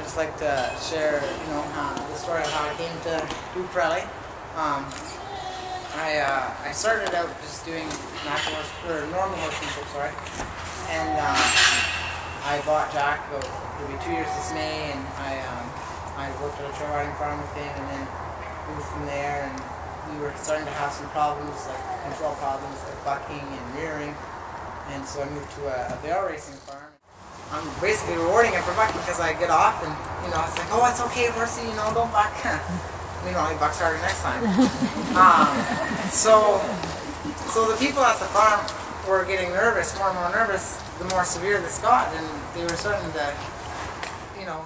just like to share, the story of how I came to do Pirelli. I started out just doing normal horsemanship, and I bought Jack about maybe 2 years this May, and I worked at a trail riding farm with him, and then moved from there, and we were starting to have some problems, like control problems, like bucking and rearing, and so I moved to a barrel racing farm. I'm basically rewarding it for bucking because I get off and, it's like, oh, it's okay, horsey, don't buck. He bucks harder next time. So the people at the farm were getting nervous, more and more nervous, the more severe this got, and they were starting to,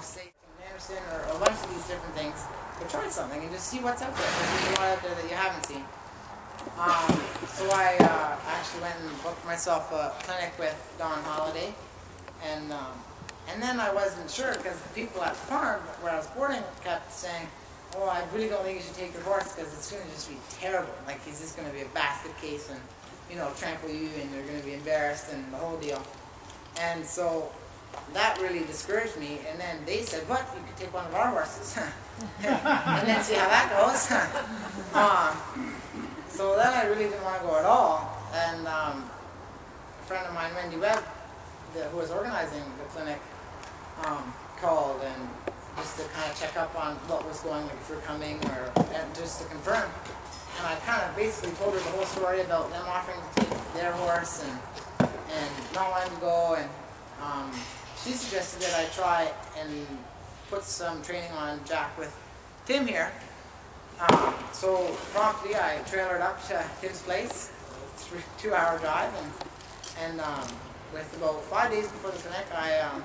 say Anderson or a bunch of these different things, to try something and just see what's out there. There's a lot out there that you haven't seen. So I actually went and booked myself a clinic with Don Holliday. And then I wasn't sure because the people at the farm where I was boarding kept saying, oh, I really don't think you should take your horse because it's going to just be terrible. Like, he's just going to be a basket case and, trample you and you're going to be embarrassed and the whole deal. And so that really discouraged me. And then they said, what? You could take one of our horses and then see how that goes. So then I really didn't want to go at all. And a friend of mine, Wendy Webb, who was organizing the clinic, called and just to kind of check up on what was going, like if you're coming, and just to confirm. And I kind of basically told her the whole story about them offering to take their horse and not wanting to go. And she suggested that I try and put some training on Jack with Tim here. So promptly I trailered up to Tim's place, 2-hour drive, and with about 5 days before the clinic, I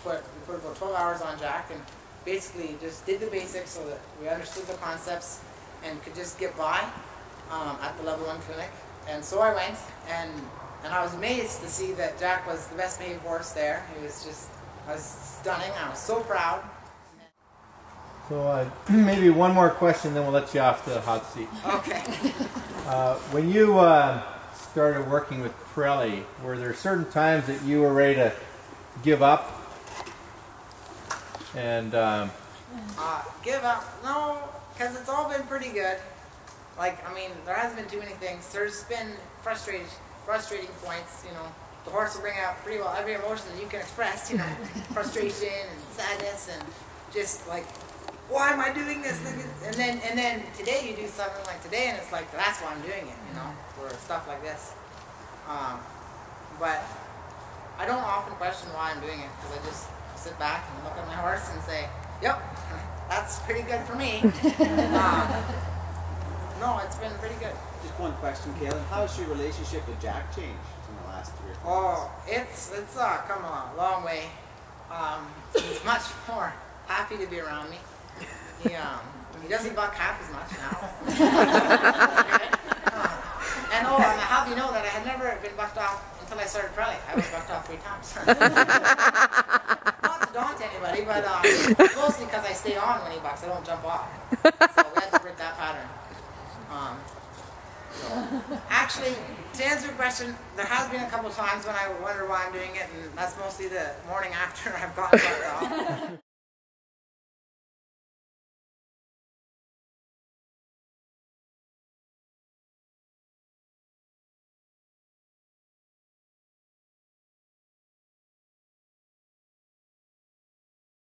put about 12 hours on Jack and basically just did the basics so that we understood the concepts and could just get by at the level 1 clinic. And so I went, and I was amazed to see that Jack was the best behaved horse there. He was stunning. I was so proud. So maybe one more question, then we'll let you off the hot seat. Okay. When you started working with Pirelli, were there certain times that you were ready to give up? And give up? No, because it's all been pretty good. There hasn't been too many things. There's been frustrating points. The horse will bring out pretty well every emotion that you can express. Frustration and sadness and just like, why am I doing this? And then today you do something like today, and it's like, that's why I'm doing it. For stuff like this. But I don't often question why I'm doing it because I just sit back and look at my horse and say, yep, that's pretty good for me. No, it's been pretty good. Just one question, Kailaan. How has your relationship with Jack changed in the last 3 or 4 months? It's come a long way. He's much more happy to be around me. He doesn't buck half as much now. And I have you know that I had never been bucked off until I started Pirelli. I was bucked off 3 times. Not to daunt anybody, but mostly because I stay on when he bucks. I don't jump off. So we had to break that pattern. Actually, to answer your question, there has been a couple of times when I wonder why I'm doing it, and that's mostly the morning after I've gotten bucked off.